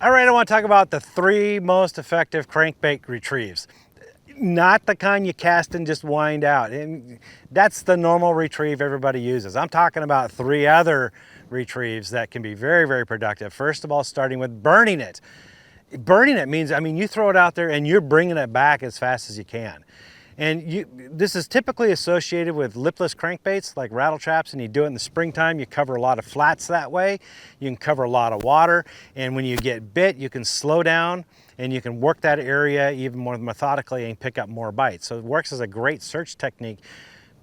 All right, I want to talk about the 3 most effective crankbait retrieves. Not the kind you cast and just wind out. And that's the normal retrieve everybody uses. I'm talking about 3 other retrieves that can be very, very productive. First of all, starting with burning it. Burning it means, I mean, you throw it out there and you're bringing it back as fast as you can. And this is typically associated with lipless crankbaits like rattle traps, and you do it in the springtime. You cover a lot of flats that way. You can cover a lot of water, and when you get bit, you can slow down and you can work that area even more methodically and pick up more bites. So it works as a great search technique,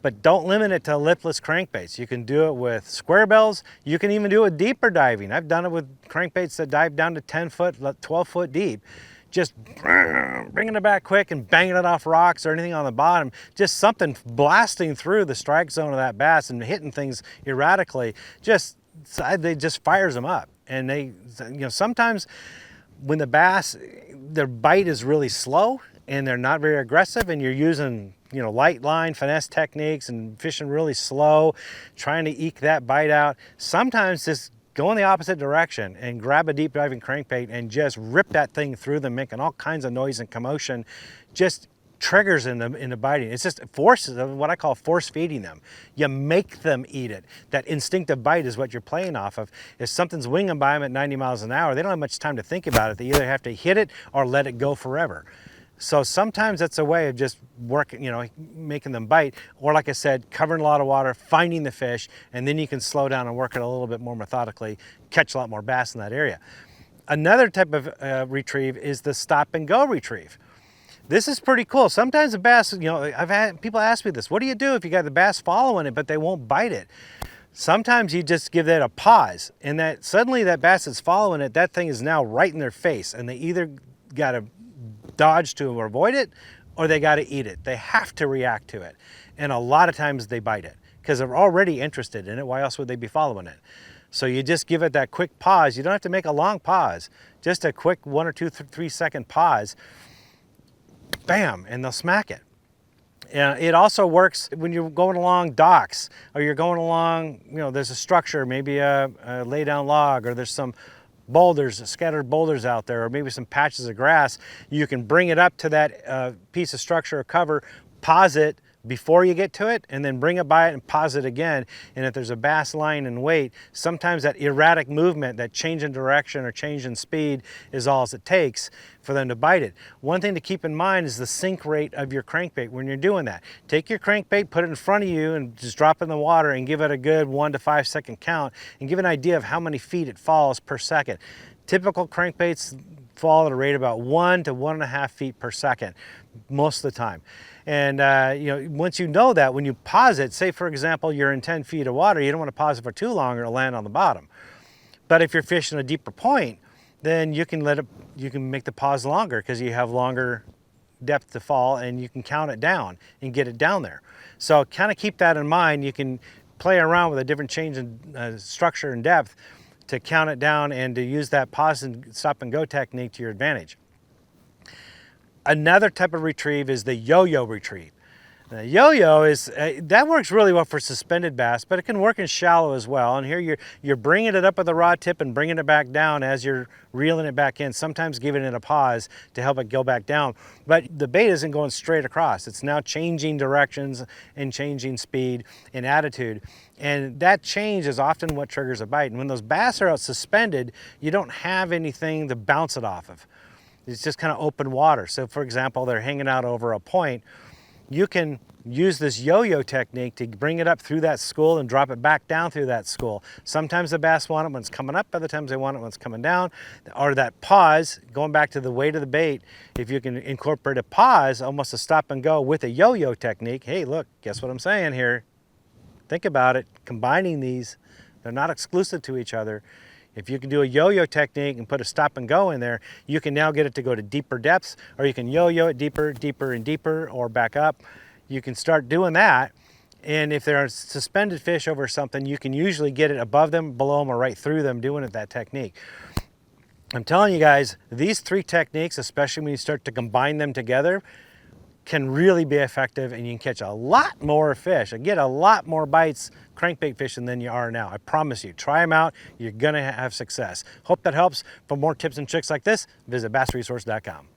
but don't limit it to lipless crankbaits. You can do it with square bells. You can even do it with deeper diving. I've done it with crankbaits that dive down to 10 foot, 12 foot deep. Just bringing it back quick and banging it off rocks or anything on the bottom. Just something blasting through the strike zone of that bass and hitting things erratically. They just fires them up. And they, sometimes when the bass, their bite is really slow and they're not very aggressive, and you're using light line finesse techniques and fishing really slow, trying to eke that bite out, sometimes just go in the opposite direction and grab a deep diving crankbait and just rip that thing through them, making all kinds of noise and commotion, just triggers in the biting. It's just forces, what I call force feeding them. You make them eat it. That instinctive bite is what you're playing off of. If something's winging by them at 90 miles an hour, they don't have much time to think about it. They either have to hit it or let it go forever. So sometimes that's a way of just working, making them bite, or like I said, covering a lot of water, finding the fish, and then you can slow down and work it a little bit more methodically, catch a lot more bass in that area. Another type of retrieve is the stop and go retrieve. This is pretty cool. Sometimes the bass, I've had people ask me this, what do you do if you got the bass following it, but they won't bite it? Sometimes you just give that a pause, and that suddenly that bass is following it, that thing is now right in their face, and they either got to dodge to avoid it, or they got to eat it. They have to react to it. And a lot of times they bite it because they're already interested in it. Why else would they be following it? So you just give it that quick pause. You don't have to make a long pause, just a quick 1 or 2, 3 second pause. Bam, and they'll smack it. It also works when you're going along docks, or you're going along, there's a structure, maybe a lay down log, or there's some boulders, scattered boulders out there, or maybe some patches of grass. You can bring it up to that piece of structure or cover, pause it before you get to it, and then bring it by it and pause it again. And if there's a bass lying in wait, sometimes that erratic movement, that change in direction or change in speed is all it takes for them to bite it. One thing to keep in mind is the sink rate of your crankbait when you're doing that. Take your crankbait, put it in front of you, and just drop it in the water and give it a good 1 to 5 second count, and give an idea of how many feet it falls per second. Typical crankbaits fall at a rate of about 1 to 1.5 feet per second most of the time. And once you know that, when you pause it, say for example you're in 10 feet of water, you don't want to pause it for too long or it'll land on the bottom. But if you're fishing a deeper point, then you can make the pause longer because you have longer depth to fall, and you can count it down and get it down there. So kind of keep that in mind. You can play around with a different change in structure and depth to count it down and to use that pause and stop and go technique to your advantage. Another type of retrieve is the yo-yo retrieve. The yo-yo is, that works really well for suspended bass, but it can work in shallow as well. And here you're bringing it up with the rod tip and bringing it back down as you're reeling it back in, sometimes giving it a pause to help it go back down. But the bait isn't going straight across. It's now changing directions and changing speed and attitude. And that change is often what triggers a bite. And when those bass are out suspended, you don't have anything to bounce it off of. It's just kind of open water. So for example, they're hanging out over a point. You can use this yo-yo technique to bring it up through that school and drop it back down through that school. Sometimes the bass want it when it's coming up, other times they want it when it's coming down. Or that pause, going back to the weight of the bait, if you can incorporate a pause, almost a stop and go with a yo-yo technique. Hey, look, guess what I'm saying here? Think about it, combining these, they're not exclusive to each other. If you can do a yo-yo technique and put a stop and go in there, you can now get it to go to deeper depths, or you can yo-yo it deeper, deeper and deeper, or back up. You can start doing that. And if there are suspended fish over something, you can usually get it above them, below them, or right through them doing it that technique. I'm telling you guys, these 3 techniques, especially when you start to combine them together, can really be effective, and you can catch a lot more fish and get a lot more bites crankbait fishing than you are now. I promise you. Try them out. You're going to have success. Hope that helps. For more tips and tricks like this, visit bassresource.com.